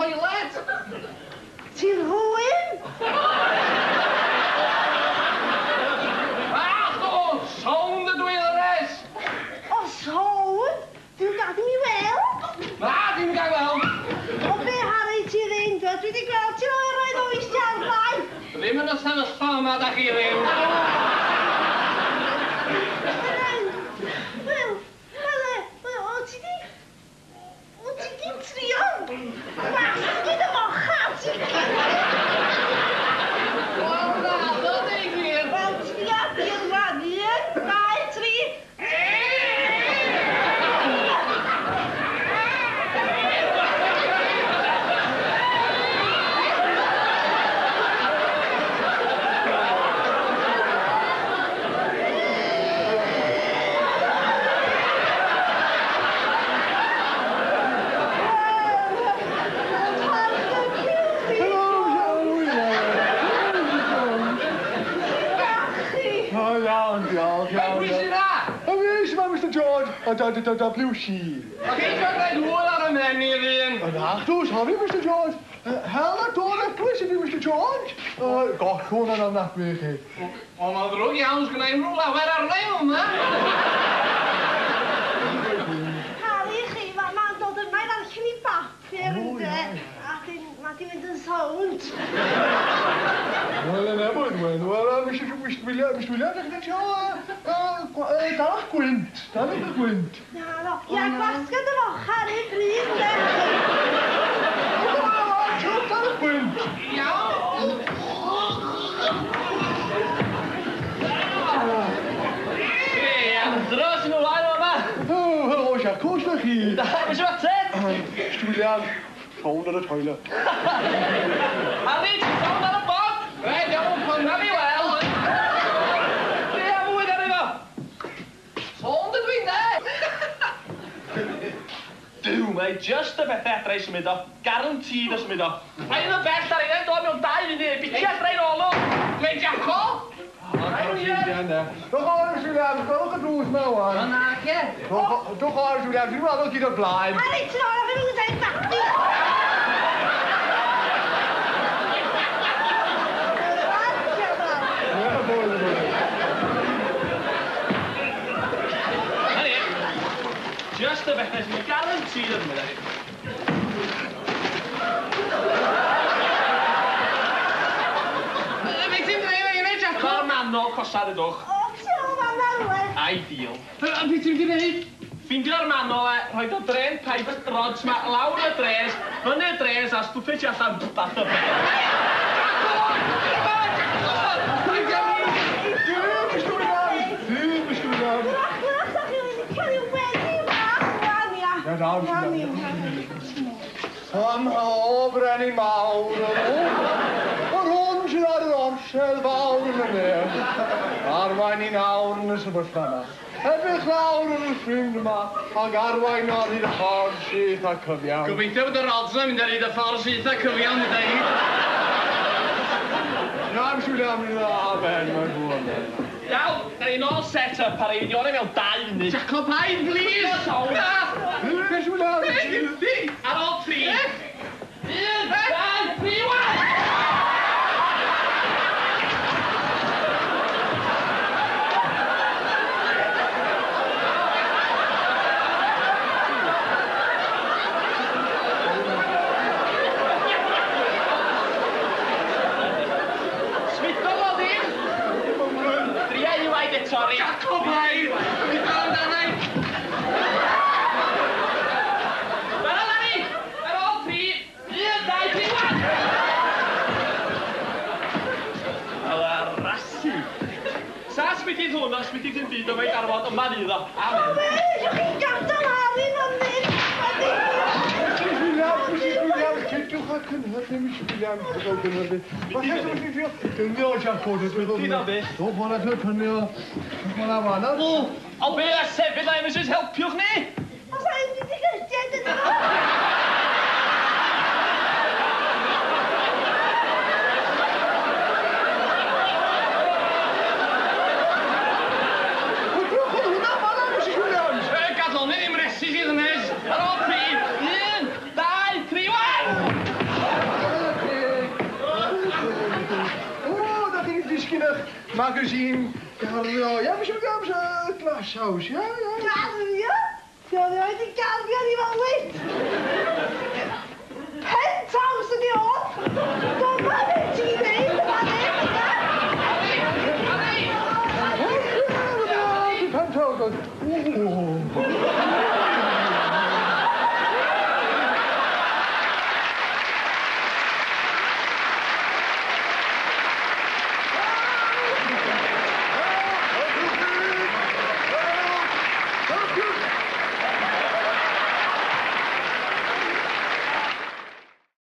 toilet. Ti'n hwyn? Ach, o, sound y dwyleres. O, sôn? Dwi'n gad i mi weld? Na, dim gael weld. O, be Harry ti ddim? Dwi wedi gweld ti'n roedd oes jarfau. Ddim yn y sefyllfa yma, da chi ddim. Wel, o ti di trio? Wasgu dy mocha, ti? Wel, na, ddod ei gwir. Wel, ti adi'r wadu, 1, 2, 3. Mr. George, da Blueshy. Ach, ik ga niet horen aan hem en hierin. Ach, doe sorry, Mr. George. Hela, door het klusje, Mr. George. Goh, gewoon aan dat weg. Oh, maar er ook je anders kunnen inrollen. Waar er leeuwen, hè? Harry, chi, mae'n dod yn mae'n allan i bapur, ynde? A dim mynd yn sownd. Wel, yn ebyn, wel, Mr. William, ydych chi'n dalach gwynt, dalach gwynt. Na, ia, gwasgad y mochar i'r bryd, ynde? Dalach gwynt. Iawn. Dros yn ymlaen o'ma. O, helo, Jack, cwrs na chi. Da, mae siw atet. Mr. William, llawn ar y toilet. Harry, ti'n llawn ar y bod? Red, iawn, pan na fi weld. Be am wyd ar efo? Sôn dy dwi'n de. Dyw, mae just y bethau adre i symud o. Guaranteed o symud o. Rhaid yn y bell ar un, do'n mewn 2 munud. Biti adre i'n ôl o. Dwi'n Jacko. Doch o'r William, gwelwch y drws yma wan. Na, ce. Doch o'r William, dwi'n meddwl gyd o'r blaen. Harry, ti'n o'r fe nhw'n dweud babi. Just y bethau sy'n guaranteed o symud o. Be ti'n dweud i ni, Jacko? O'r manol, cosad y dwch. O, ti'n o'r fan arwen? Ideal. A beth ti'n gwneud? Ffindio'r manol e, rhoi o dren private rods ma lawr y dres, fyny y dres a stwffio ti allan bath o beth. Am o brenin mawr o'r hwn sydd ar yr orsel fawr yn y nef. Arwain i nawr yn y sefyllfa yma. Edrych lawr yn y ffrind yma ac arwain ar i'r ffordd sydd a cyfiawn. Gobeithio bod y rods yna'n mynd ar hyd y ffordd sydd a cyfiawn i ddeud. Iawn, siwle am i dda, ben, mae'n fwyd. Iawn, da ni'n all set up ar ein diorau mewn 2 munud. Jacko, paid, please! Beth siwle am? Ar ôl 3. 1, 2, 3, 1! Sorry. Jacko, paid! Dwi'n dal amdanau! Fel Larry! Ar ôl 3, 1, 2, 3, 1! Wel, arrasu. Sa sbydydd hwn, a sbydydd yn byd o fe'i darfod yma niddo. Amen. O, fe, ydych chi'n gadael Harry fan hyn? Cedwch a cynhyrchu mi William, gyda'r gynhyrchu. Falle sy'n mynd i ffio dynio o Jacko, dwi'n Ti'n o beth? Do, hwnna sy'n tynio. Hwnna fan. O, be a sefydd na emisys helpiwch ni? Os ein wedi gyrdiad yn yma? Gadl ni ddim resi sydd yn nes. Ar ôl 3, 1, 2, 3, 1! Weinig magazine. Galio, ja, misschien gaan we een glassaus, ja? Galio? Zo nooit een Galio die wel weet. Penthouse die op. Kom maar met je mee. Oeh.